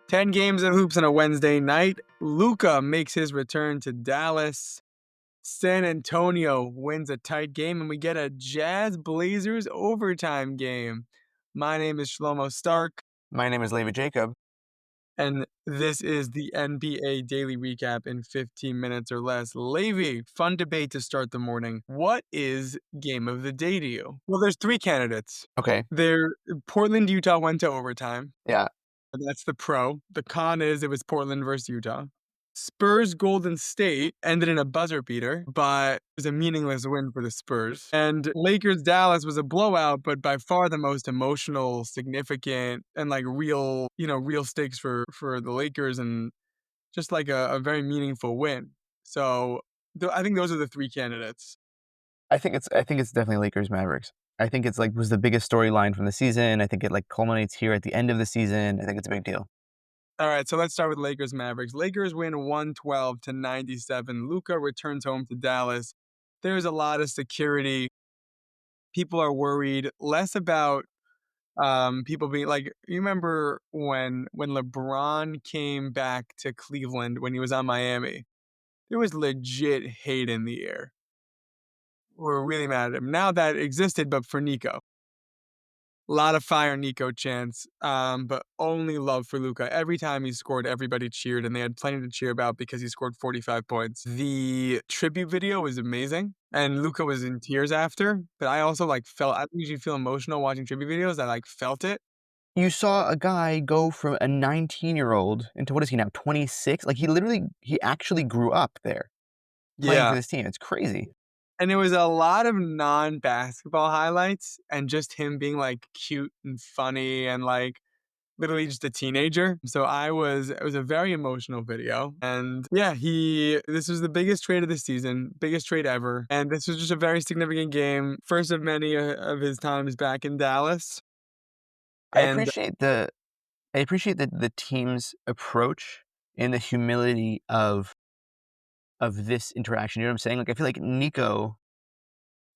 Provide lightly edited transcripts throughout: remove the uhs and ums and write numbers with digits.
10 games of hoops on a Wednesday night. Luka makes his return to Dallas. San Antonio wins a tight game, and we get a Jazz Blazers overtime game. My name is Shlomo Stark, My name is Levi Jacob. and this is the NBA Daily Recap in 15 minutes or less. Levi, fun debate to start the morning. What is game of the day to you? Well, there's three candidates. Okay. Portland, Utah went to overtime. Yeah. That's the pro. The con is it was Portland versus Utah. Spurs Golden State ended in a buzzer beater, but it was a meaningless win for the Spurs. And Lakers Dallas was a blowout, but by far the most emotional, significant, and like real stakes for the Lakers, and just like a very meaningful win. So I think those are the three candidates. I think it's definitely Lakers Mavericks. I think it's was the biggest storyline from the season. I think it culminates here at the end of the season. I think it's a big deal. All right, so let's start with Lakers Mavericks. Lakers win 112-97. Luka returns home to Dallas. There's a lot of security. People are worried less about people being like, you remember when LeBron came back to Cleveland when he was on Miami, there was legit hate in the air. We're really mad at him. Now that existed, but for Nico. A lot of fire Nico chants, but only love for Luka. Every time he scored, everybody cheered, and they had plenty to cheer about because he scored 45 points. The tribute video was amazing, and Luka was in tears after. But I also felt. I usually feel emotional watching tribute videos. I felt it. You saw a guy go from a 19-year-old into, what is he now, 26? He actually grew up there playing for Yeah, this team. It's crazy. and it was a lot of non-basketball highlights, and just him being cute and funny, and literally just a teenager. So it was a very emotional video. And yeah, this was the biggest trade of the season, biggest trade ever. And this was just a very significant game. First of many of his times back in Dallas. I And appreciate the team's approach and the humility of this interaction. You know what I'm saying? I feel like Nico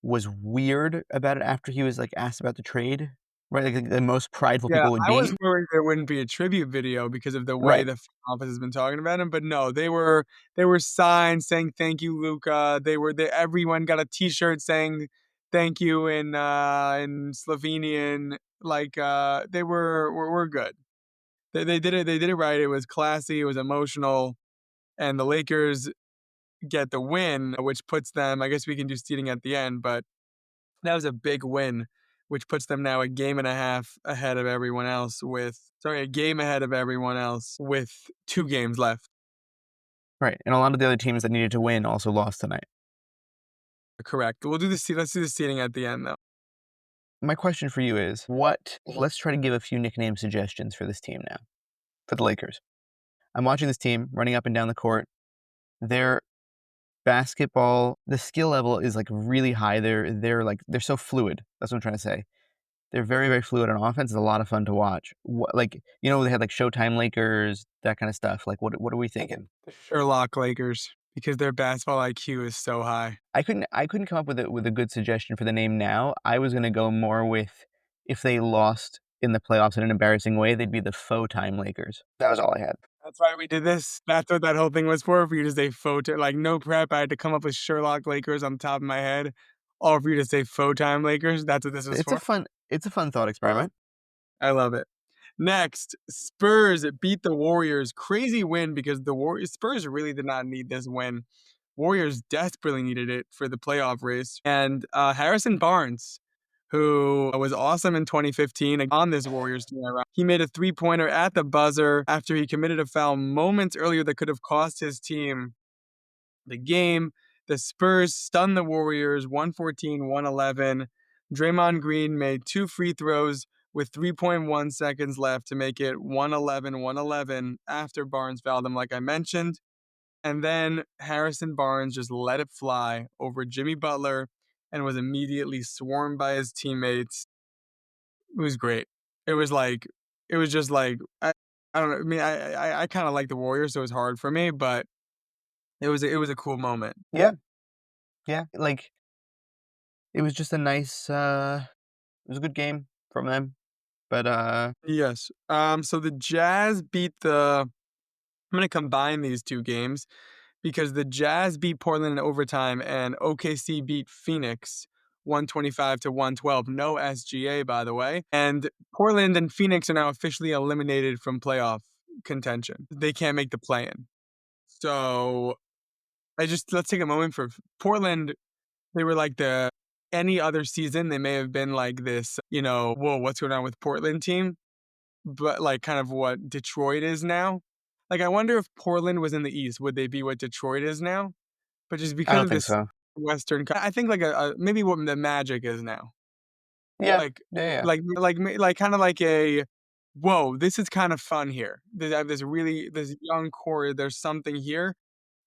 was weird about it after he was asked about the trade, right? The most prideful yeah, people would I was be. worried there wouldn't be a tribute video because of the way Right. the front office has been talking about him. But no, they were signs saying thank you, Luka. Everyone got a T-shirt saying thank you in Slovenian. We're good. They did it. They did it right. It was classy. It was emotional, and the Lakers get the win, which puts them. I guess we can do seeding at the end, but that was a big win, which puts them now a game and a half ahead of everyone else a game ahead of everyone else with 2 games left. Right. And a lot of the other teams that needed to win also lost tonight. Correct. Let's do the seeding at the end though. My question for you is, let's try to give a few nickname suggestions for this team now, for the Lakers. I'm watching this team running up and down the court. Their basketball, the skill level is really high. They're so fluid. That's what I'm trying to say. They're very, very fluid on offense. It's a lot of fun to watch. They had Showtime Lakers, that kind of stuff. What are we thinking? The Sherlock Lakers, because their basketball IQ is so high. I couldn't come up with a good suggestion for the name now. I was gonna go more with, if they lost in the playoffs in an embarrassing way, they'd be the faux time Lakers. That was all I had. That's why we did this. That's what that whole thing was for you to say photo. No prep. I had to come up with Sherlock Lakers on top of my head. All for you to say Time Lakers. That's what this was It's for. a fun thought experiment. I love it. Next, Spurs beat the Warriors. Crazy win because Spurs really did not need this win. Warriors desperately needed it for the playoff race. And Harrison Barnes, who was awesome in 2015 on this Warriors team, he made a 3-pointer at the buzzer after he committed a foul moments earlier that could have cost his team the game. The Spurs stunned the Warriors 114-111. Draymond Green made 2 free throws with 3.1 seconds left to make it 111-111 after Barnes fouled him, like I mentioned. And then Harrison Barnes just let it fly over Jimmy Butler and was immediately swarmed by his teammates. It was great. It was just I don't know. I mean, I kind of like the Warriors, so it was hard for me, but it was a cool moment. Yeah. Yeah. It was just a nice, it was a good game from them. But Yes. So the Jazz beat the I'm gonna combine these 2 games because the Jazz beat Portland in overtime and OKC beat Phoenix 125 to 112. No SGA, by the way. And Portland and Phoenix are now officially eliminated from playoff contention. They can't make the play-in. So let's take a moment for Portland. They were like any other season, they may have been like this, whoa, what's going on with Portland team? But like kind of what Detroit is now. Like I wonder if Portland was in the East, would they be what Detroit is now? But just I because don't of think this so. I think like maybe what the Magic is now. Yeah, Like yeah, yeah. like kind of like a whoa, this is kind of fun here. They have this young core. There's something here,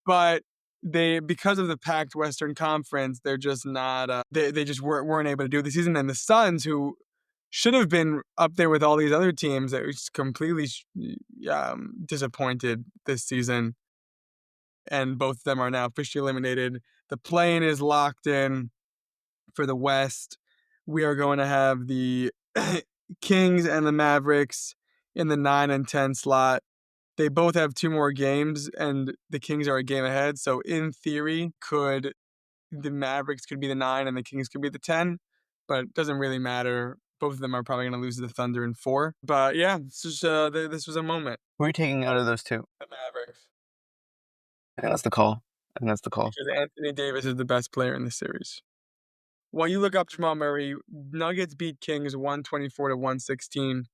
but they because of the packed Western Conference, they're just not. They just weren't able to do it this season. And the Suns, who should have been up there with all these other teams, that was completely disappointed this season, and both of them are now officially eliminated. The play-in is locked in for the West. We are going to have the Kings and the Mavericks in the 9 and 10 slot. They both have 2 more games, and the Kings are a game ahead. So in theory, the Mavericks could be the 9 and the Kings could be the 10, but it doesn't really matter. Both of them are probably going to lose to the Thunder in 4. But yeah, this was a moment. Who are you taking out of those two? The Mavericks, I think that's the call. I think that's the call. because Anthony Davis is the best player in the series. While you look up Jamal Murray, Nuggets beat Kings 124 to 116.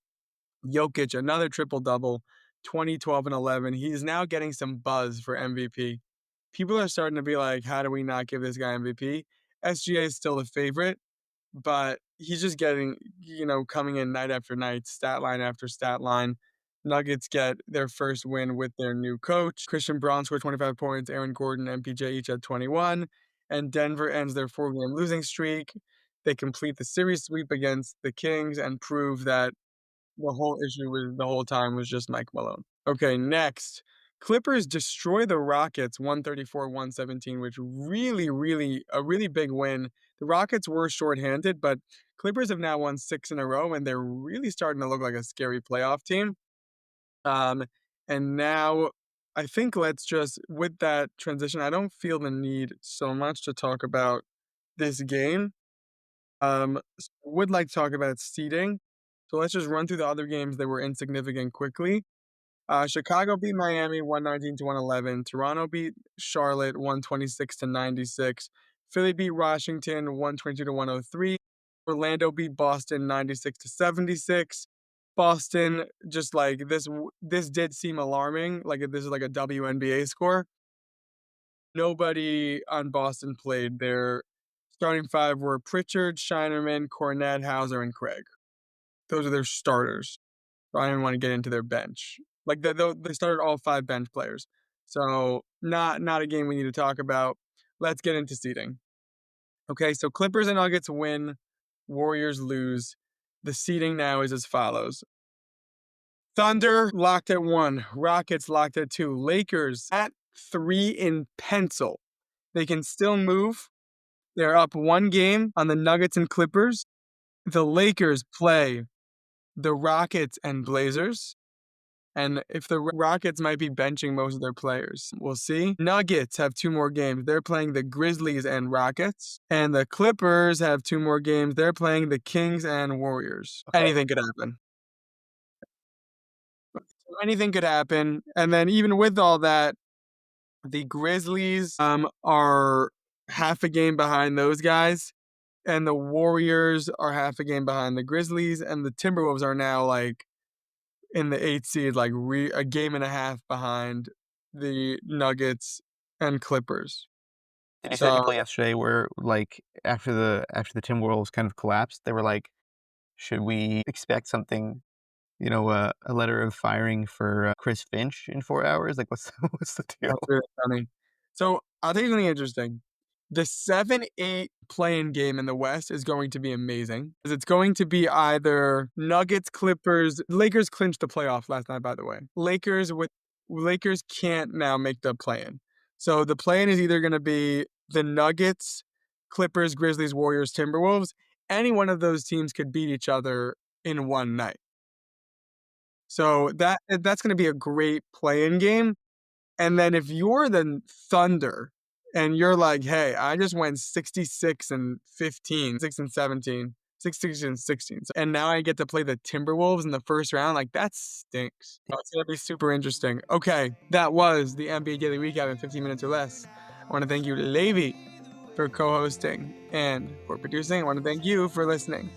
Jokic, another triple double, 20, 12, and 11. He's now getting some buzz for MVP. People are starting to be like, how do we not give this guy MVP? SGA is still the favorite, but he's just getting, coming in night after night, stat line after stat line. Nuggets get their first win with their new coach. Christian Braun scored 25 points. Aaron Gordon, MPJ each had 21. And Denver ends their 4-game losing streak. They complete the series sweep against the Kings and prove that the whole issue was the whole time was just Mike Malone. Okay, next. Clippers destroy the Rockets 134-117, which really a really big win. The Rockets were shorthanded, but Clippers have now won 6 in a row, and they're really starting to look like a scary playoff team. Um, and now I think let's just with that transition, I don't feel the need so much to talk about this game. Would like to talk about seeding. So let's just run through the other games that were insignificant quickly. Chicago beat Miami 119 to 111. Toronto beat Charlotte 126 to 96. Philly beat Washington 122 to 103. Orlando beat Boston 96 to 76. Boston, just like this did seem alarming. Like if this is like a WNBA score. Nobody on Boston played. Their starting 5 were Pritchard, Shinerman, Cornette, Hauser, and Craig. Those are their starters. So I didn't want to get into their bench. Like they started all 5 bench players. So not a game we need to talk about. Let's get into seeding. Okay, so Clippers and Nuggets win, Warriors lose. The seeding now is as follows. Thunder locked at 1, Rockets locked at 2, Lakers at 3 in pencil. They can still move. They're up 1 game on the Nuggets and Clippers. The Lakers play the Rockets and Blazers. And if the Rockets might be benching most of their players, we'll see. Nuggets have 2 more games. They're playing the Grizzlies and Rockets. And the Clippers have 2 more games. They're playing the Kings and Warriors. Okay. Anything could happen. Anything could happen. And then even with all that, the Grizzlies are half a game behind those guys. And the Warriors are half a game behind the Grizzlies. And the Timberwolves are now like in the 8th seed, like a game and a half behind the Nuggets and Clippers. Did you see the So people yesterday where, like, after the Timberwolves kind of collapsed, they were like, "Should we expect something, a letter of firing for Chris Finch in 4 hours? Like, what's what's the deal?" that's really funny. So I'll tell you something interesting. The 7-8 play-in game in the West is going to be amazing. 'Cause it's going to be either Nuggets, Clippers. Lakers clinched the playoff last night, by the way. Lakers can't now make the play-in. So the play-in is either going to be the Nuggets, Clippers, Grizzlies, Warriors, Timberwolves. Any one of those teams could beat each other in one night. So that's going to be a great play-in game. And then if you're the Thunder and you're like, hey, I just went 66 and 15, 6 and 17, 66 and 16. And now I get to play the Timberwolves in the first round. Like, that stinks. That's going to be super interesting. Okay, that was the NBA Daily Recap in 15 minutes or less. I want to thank you, Levi, for co-hosting and for producing. I want to thank you for listening.